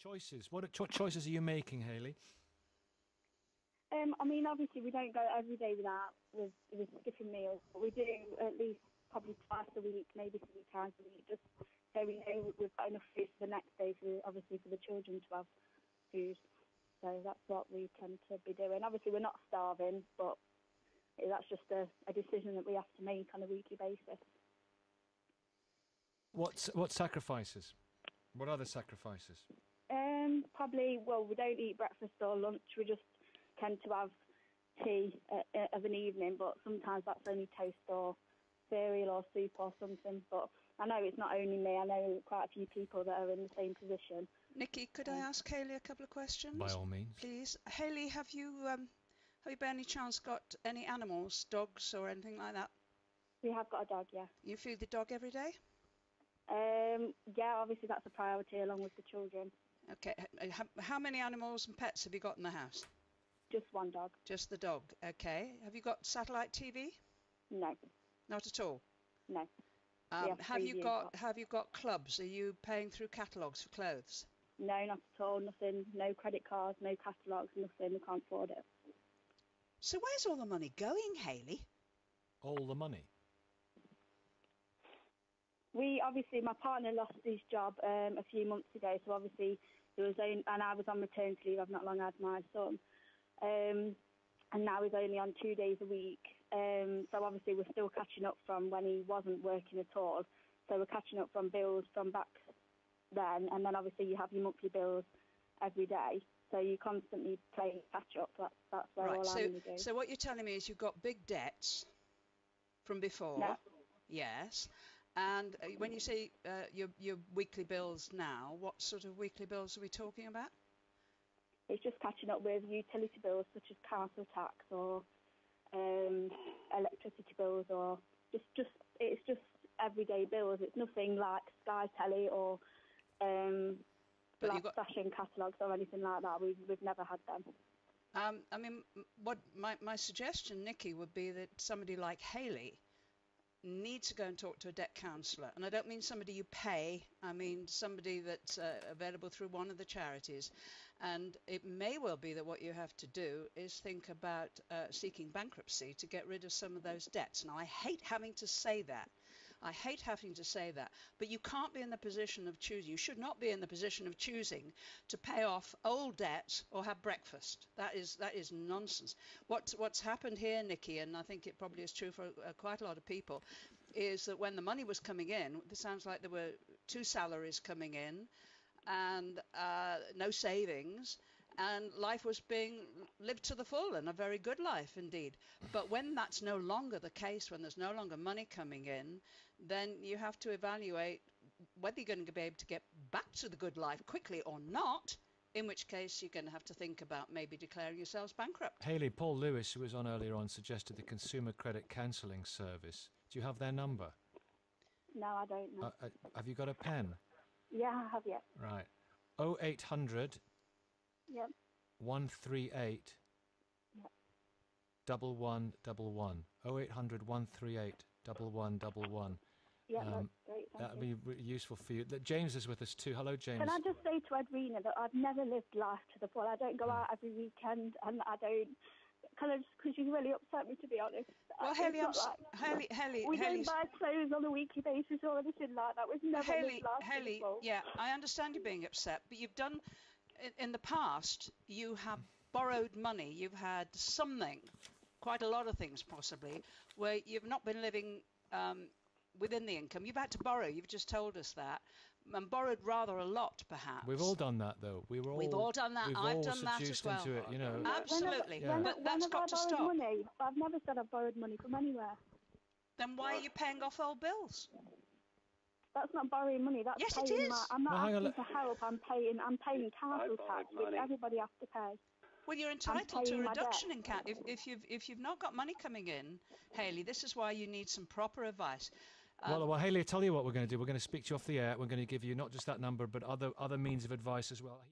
Choices. What choices are you making, Hayley? I mean, obviously we don't go every day with skipping meals, but we do at least probably twice a week, maybe 3 times a week, just so we know we've got enough food for the next day, for the children to have food. So that's what we tend to be doing. Obviously we're not starving, but that's just a decision that we have to make on a weekly basis. What sacrifices? What other sacrifices? Probably, well, we don't eat breakfast or lunch. We just tend to have tea of an evening, but sometimes that's only toast or cereal or soup or something. But I know it's not only me. I know quite a few people that are in the same position. Nikki, could I ask Hayley a couple of questions? By all means. Please. Hayley, have you by any chance got any animals, dogs or anything like that? We have got a dog, yeah. You feed the dog every day? Yeah, obviously that's a priority along with the children. Okay. How many animals and pets have you got in the house? Just one dog. Just the dog. Okay. Have you got satellite TV? No. Not at all? No. Have you got clubs? Are you paying through catalogues for clothes? No, not at all. Nothing. No credit cards, no catalogues, nothing. We can't afford it. So where's all the money going, Hayley? All the money? My partner lost his job a few months ago, so obviously and I was on maternity leave. I've not long had my son, and now he's only on 2 days a week. So obviously we're still catching up from when he wasn't working at all. So we're catching up from bills from back then, and then obviously you have your monthly bills every day. So you constantly play catch up. That's where all I'm going to do. So what you're telling me is you've got big debts from before. No. Yes. And when you say your weekly bills now, what sort of weekly bills are we talking about? It's just catching up with utility bills such as council tax or electricity bills, or it's just everyday bills. It's nothing like Sky Telly or fashion catalogues or anything like that. We've never had them. I mean, what my suggestion, Nikki, would be that somebody like Hayley needs to go and talk to a debt counsellor. And I don't mean somebody you pay, I mean somebody that's available through one of the charities. And it may well be that what you have to do is think about seeking bankruptcy to get rid of some of those debts. Now, I hate having to say that. But you can't be in the position of choosing. You should not be in the position of choosing to pay off old debts or have breakfast. That is nonsense. What's happened here, Nikki, and I think it probably is true for quite a lot of people, is that when the money was coming in, it sounds like there were 2 salaries coming in and no savings, and life was being lived to the full, and a very good life indeed. But when that's no longer the case, when there's no longer money coming in, then you have to evaluate whether you're going to be able to get back to the good life quickly or not, in which case you're going to have to think about maybe declaring yourselves bankrupt. Hayley, Paul Lewis, who was on earlier on, suggested the Consumer Credit Counselling Service. Do you have their number? No, I don't know. Have you got a pen? Yeah, I have, yeah. Right. 0800 Yep. 138 Yep. 1111. 0800 138 1111. Yeah, that's great. That would be really useful for you. James is with us too. Hello, James. Can I just say to Edwina that I've never lived life to the full. I don't go out every weekend, and I don't. Because she's really upset me, to be honest. Well, Hayley, we don't buy clothes on a weekly basis or anything like that. We've never lived life to the full. Yeah, I understand you being upset, but you've done in the past. You have borrowed money. You've had something, quite a lot of things possibly, where you've not been living within the income. You've had to borrow. You've just told us that, and borrowed rather a lot, perhaps. We've all done that, though. We've all done that. I've done that as well. Into it, you know. Absolutely, but that's got to stop. Money, I've never said I've borrowed money from anywhere. Then why are you paying off old bills? That's not borrowing money. That's yes, paying. It is. I'm not asking for help. I'm paying council tax, which everybody has to pay. Well, you're entitled to a reduction in council. If you've not got money coming in, Hayley, this is why you need some proper advice. Well, Hayley, I'll tell you what we're going to do. We're going to speak to you off the air. We're going to give you not just that number, but other means of advice as well.